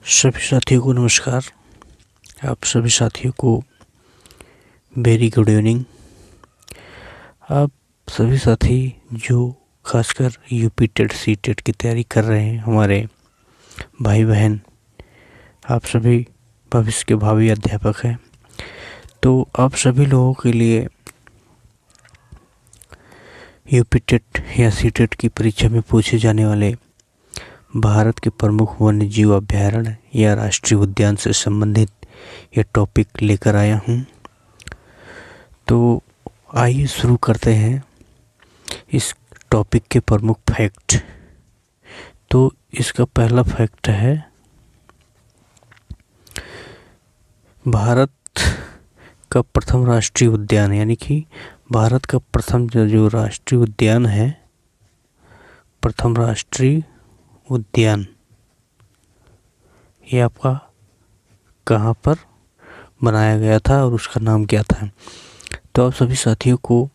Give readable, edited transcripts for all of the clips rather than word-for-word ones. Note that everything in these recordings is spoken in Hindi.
सभी साथियों को नमस्कार। आप सभी साथियों को वेरी गुड इवनिंग। आप सभी साथी जो खासकर यूपी टेट सी टेट की तैयारी कर रहे हैं, हमारे भाई बहन, आप सभी भविष्य के भावी अध्यापक हैं। तो आप सभी लोगों के लिए यूपी टेट या सी टेट की परीक्षा में पूछे जाने वाले भारत के प्रमुख वन्य जीव अभयारण्य या राष्ट्रीय उद्यान से संबंधित ये टॉपिक लेकर आया हूँ। तो आइए शुरू करते हैं इस टॉपिक के प्रमुख फैक्ट। तो इसका पहला फैक्ट है, भारत का प्रथम राष्ट्रीय उद्यान, यानी कि भारत का प्रथम जो राष्ट्रीय उद्यान है, प्रथम राष्ट्रीय उद्यान, ये आपका कहाँ पर बनाया गया था और उसका नाम क्या था। तो आप सभी साथियों को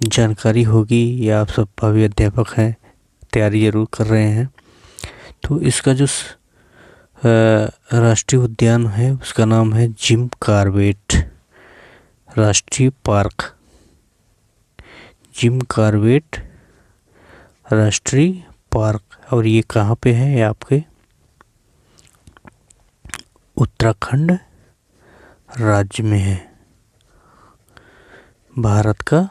जानकारी होगी, या आप सब भावी अध्यापक हैं, तैयारी ज़रूर कर रहे हैं। तो इसका जो राष्ट्रीय उद्यान है उसका नाम है जिम कॉर्बेट राष्ट्रीय पार्क। जिम कॉर्बेट राष्ट्रीय पार्क। और ये कहाँ पे है? ये आपके उत्तराखंड राज्य में है। भारत का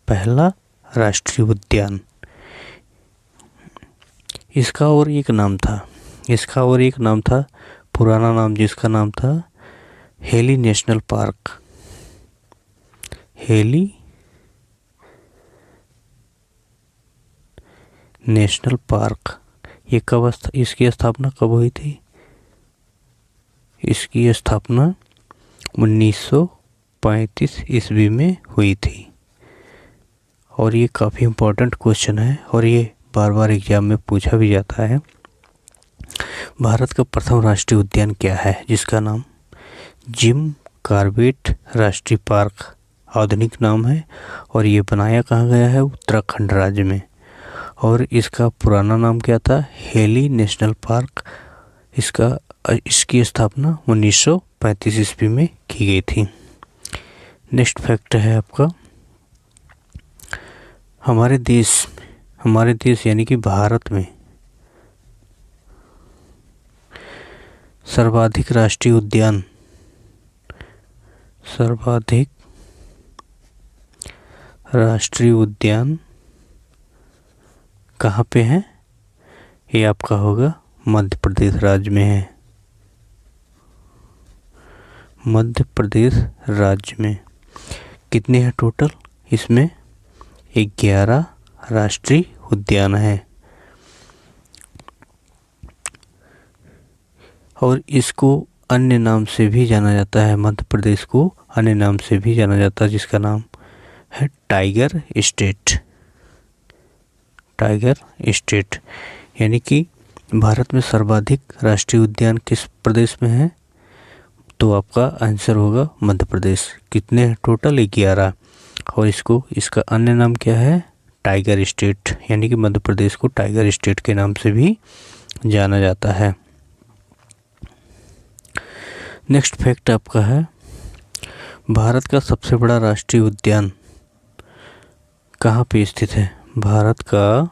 पहला राष्ट्रीय उद्यान। इसका और एक नाम था, पुराना नाम जिसका नाम था heli national park. Heli national park. ये कब इसकी स्थापना कब हुई थी? इसकी स्थापना 1935 ईस्वी में हुई थी। और ये काफ़ी इम्पोर्टेंट क्वेश्चन है और ये बार बार एग्जाम में पूछा भी जाता है। भारत का प्रथम राष्ट्रीय उद्यान क्या है जिसका नाम जिम कॉर्बेट राष्ट्रीय पार्क आधुनिक नाम है, और ये बनाया कहाँ गया है? उत्तराखंड राज्य में। और इसका पुराना नाम क्या था? Heli national park. इसकी स्थापना 1935 ईस्वी में की गई थी। नेक्स्ट फैक्ट है आपका, हमारे देश यानी कि भारत में सर्वाधिक राष्ट्रीय उद्यान कहाँ पे है? ये आपका होगा मध्य प्रदेश राज्य में है। मध्य प्रदेश राज्य में कितने हैं टोटल? इसमें 11 राष्ट्रीय उद्यान है। और इसको अन्य नाम से भी जाना जाता है, मध्य प्रदेश को अन्य नाम से भी जाना जाता है जिसका नाम है टाइगर स्टेट। यानी कि भारत में सर्वाधिक राष्ट्रीय उद्यान किस प्रदेश में है? तो आपका आंसर होगा मध्य प्रदेश। कितने हैं टोटल? 11। और इसका अन्य नाम क्या है? Tiger state. यानी कि मध्य प्रदेश को टाइगर स्टेट के नाम से भी जाना जाता है। नेक्स्ट फैक्ट आपका है, भारत का सबसे बड़ा राष्ट्रीय उद्यान कहाँ पे स्थित है? भारत का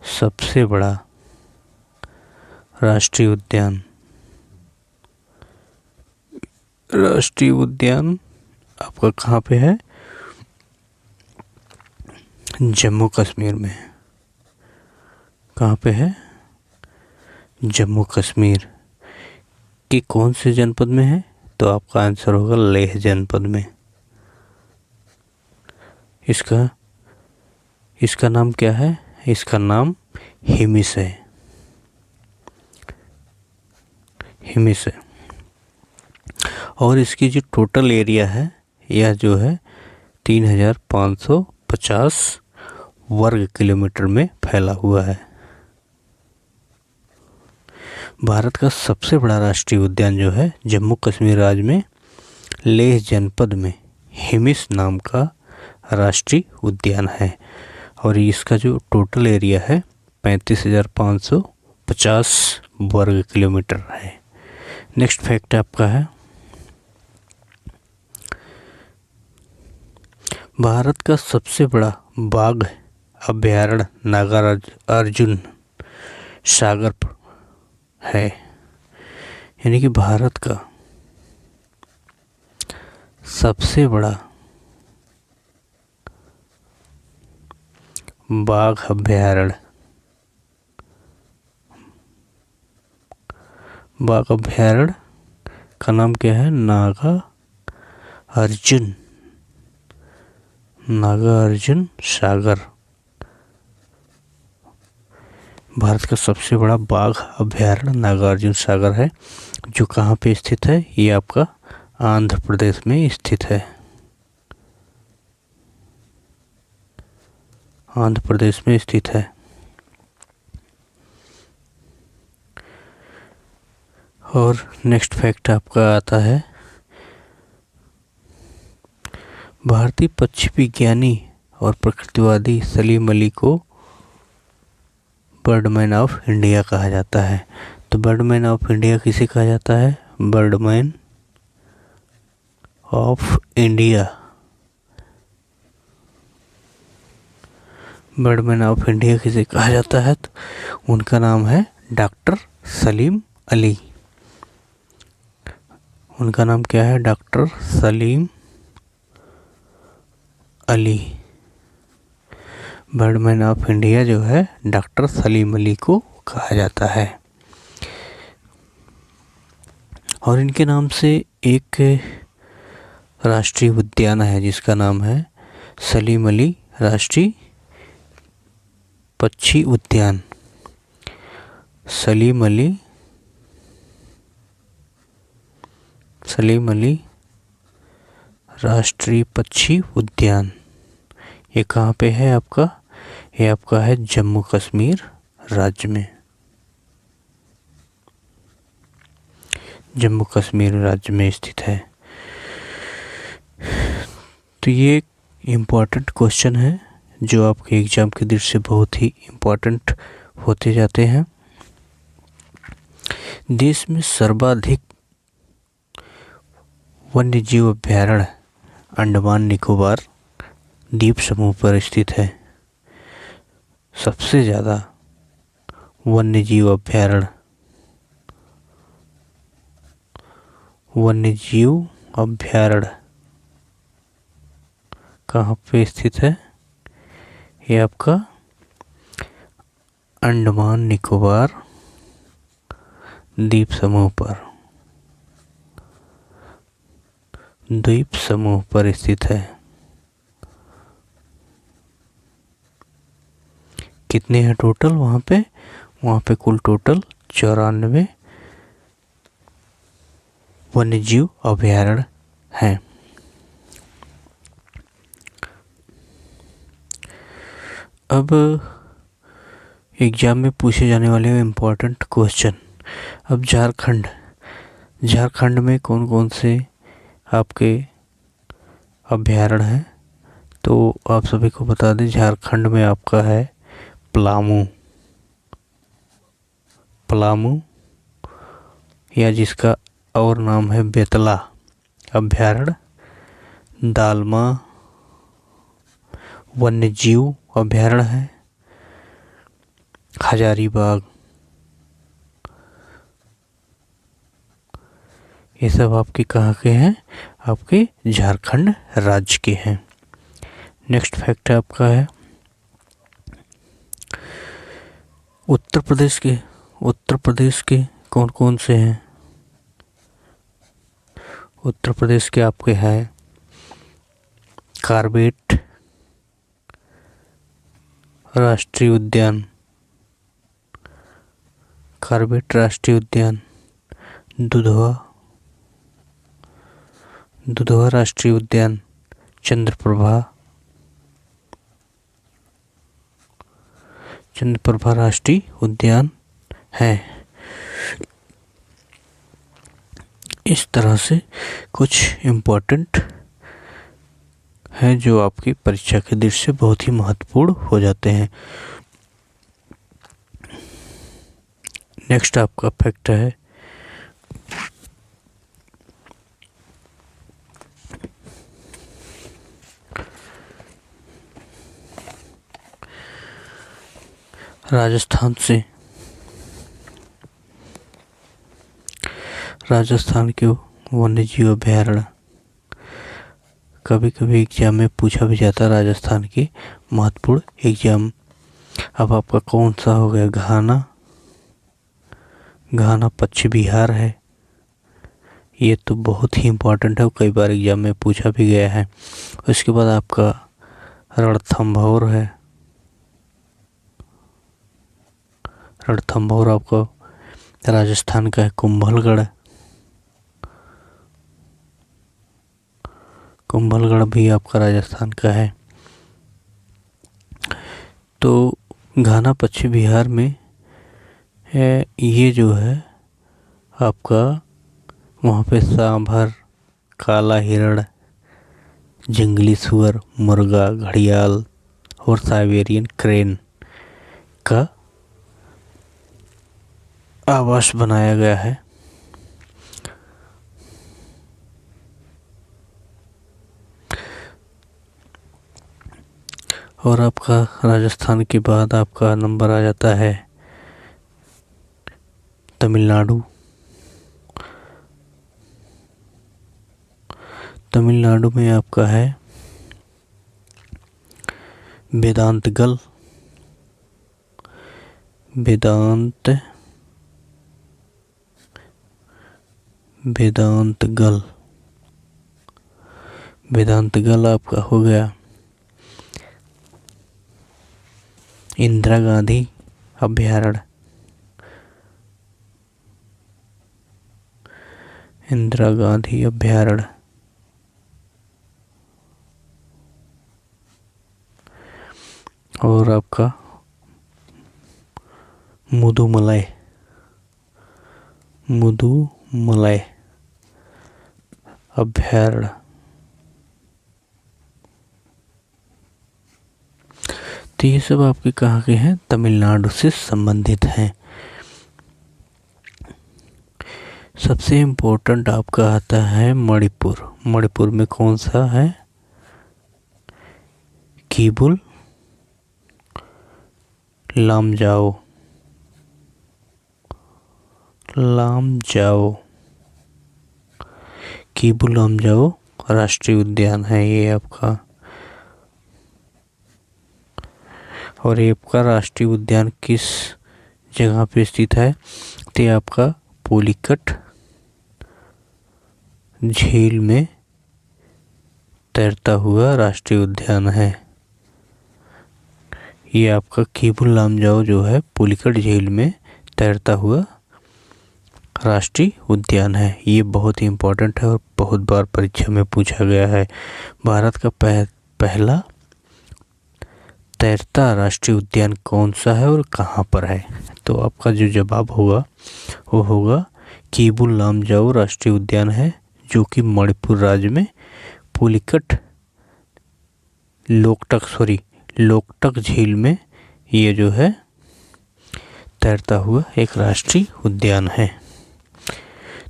सबसे बड़ा राष्ट्रीय उद्यान आपका कहाँ पे है? जम्मू कश्मीर में। कहाँ पे है? जम्मू कश्मीर के कौन से जनपद में है? तो आपका आंसर होगा लेह जनपद में। इसका नाम क्या है? इसका नाम हिमिस है। और इसकी जो टोटल एरिया है, यह जो है 3550 वर्ग किलोमीटर में फैला हुआ है। भारत का सबसे बड़ा राष्ट्रीय उद्यान जो है जम्मू कश्मीर राज्य में लेह जनपद में हिमिस नाम का राष्ट्रीय उद्यान है। और इसका जो टोटल एरिया है 35,550 150 वर्ग किलोमीटर है। नेक्स्ट फैक्ट आपका है, भारत का सबसे बड़ा बाघ अभयारण्य नागार्जुन सागर है। यानी कि भारत का सबसे बड़ा बाघ अभयारण्य का नाम क्या है? नागार्जुन सागर। भारत का सबसे बड़ा बाघ अभयारण्य नागार्जुन सागर है, जो कहाँ पे स्थित है? ये आपका आंध्र प्रदेश में स्थित है। आंध्र प्रदेश में स्थित है। और नेक्स्ट फैक्ट आपका आता है, भारतीय पक्षी विज्ञानी और प्रकृतिवादी सलीम अली को बर्डमैन ऑफ इंडिया कहा जाता है। तो बर्डमैन ऑफ इंडिया किसे कहा जाता है? बर्डमैन ऑफ इंडिया किसे कहा जाता है? तो उनका नाम है डॉक्टर सलीम अली। उनका नाम क्या है? Doctor Salim Ali. Birdman of India जो है डॉक्टर सलीम अली को कहा जाता है। और इनके नाम से एक राष्ट्रीय उद्यान है जिसका नाम है सलीम अली राष्ट्रीय पक्षी उद्यान। सलीम अली राष्ट्रीय पक्षी उद्यान। ये कहाँ पे है आपका? ये आपका है जम्मू कश्मीर राज्य में। जम्मू कश्मीर राज्य में स्थित है। तो ये इम्पोर्टेंट क्वेश्चन है जो आपके एग्जाम के दृष्टि से बहुत ही इम्पोर्टेंट होते जाते हैं। देश में सर्वाधिक वन्य जीव अभयारण्य अंडमान निकोबार द्वीप समूह पर स्थित है। सबसे ज़्यादा वन्य जीव अभयारण्य कहाँ पे स्थित है? ये आपका अंडमान निकोबार द्वीप समूह पर स्थित है। कितने हैं टोटल वहाँ पे कुल टोटल 94 वन्यजीव अभयारण्य हैं। अब एग्जाम में पूछे जाने वाले इम्पोर्टेंट क्वेश्चन। अब झारखंड में कौन कौन से आपके अभयारण्य हैं? तो आप सभी को बता दें, झारखंड में आपका है पलामू या जिसका और नाम है बेतला अभयारण्य, दालमा वन्यजीव अभयारण्य है, हजारीबाग, ये सब आपके कहाँ के हैं? आपके झारखंड राज्य के हैं। नेक्स्ट फैक्ट आपका है, उत्तर प्रदेश के कौन कौन से हैं? उत्तर प्रदेश के आपके हैं कार्बेट राष्ट्रीय उद्यान, दुधवा राष्ट्रीय उद्यान, चंद्रप्रभा राष्ट्रीय उद्यान है। इस तरह से कुछ इम्पोर्टेंट हैं जो आपकी परीक्षा के दृष्टि से बहुत ही महत्वपूर्ण हो जाते हैं। नेक्स्ट आपका फैक्ट है राजस्थान के वन्य जीव अभयारण्य कभी कभी एग्जाम में पूछा भी जाता है। राजस्थान की महत्वपूर्ण एग्जाम अब आपका कौन सा हो गया? घाना पश्चिम बिहार है। ये तो बहुत ही इम्पोर्टेंट है, कई बार एग्जाम में पूछा भी गया है। उसके बाद आपका रणथंभौर है। रणथंभौर आपका राजस्थान का है। कुंभलगढ़ भी आपका राजस्थान का है। तो घाना पश्चिम बिहार में है। ये जो है आपका वहाँ पे सांभर, काला हिरण, जंगली सुअर, मुर्गा, घड़ियाल और साइबेरियन क्रेन का आवास बनाया गया है। और आपका राजस्थान के बाद आपका नंबर आ जाता है तमिलनाडु। तमिलनाडु में आपका है वेदांतगल। वेदांतगल आपका हो गया। इंदिरा गांधी अभयारण्य। और आपका मुदुमलाई अभयारण्य। तो ये सब आपके कहाँ के हैं? तमिलनाडु से संबंधित हैं। सबसे इम्पोर्टेंट आपका आता है मणिपुर में कौन सा है? कीबुल लामजाओ राष्ट्रीय उद्यान है ये आपका। और ये आपका राष्ट्रीय उद्यान किस जगह पे स्थित है? तो ये आपका पुलिकट झील में तैरता हुआ राष्ट्रीय उद्यान है। ये आपका कीबुल लामजाओ जो है पुलिकट झील में तैरता हुआ राष्ट्रीय उद्यान है। ये बहुत ही इम्पोर्टेंट है और बहुत बार परीक्षा में पूछा गया है। भारत का पहला तैरता राष्ट्रीय उद्यान कौन सा है और कहाँ पर है? तो आपका जो जवाब होगा वो होगा कीबुल लामजाओ राष्ट्रीय उद्यान है, जो कि मणिपुर राज्य में पुलिकट लोकटक झील में ये जो है तैरता हुआ एक राष्ट्रीय उद्यान है।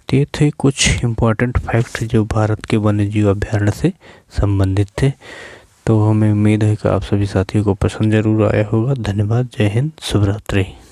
तो ये थे कुछ इम्पोर्टेंट फैक्ट जो भारत के वन्यजीव अभयारण्य से संबंधित थे। तो हमें उम्मीद है कि आप सभी साथियों को पसंद जरूर आया होगा। धन्यवाद। जय हिंद। शुभ रात्रि।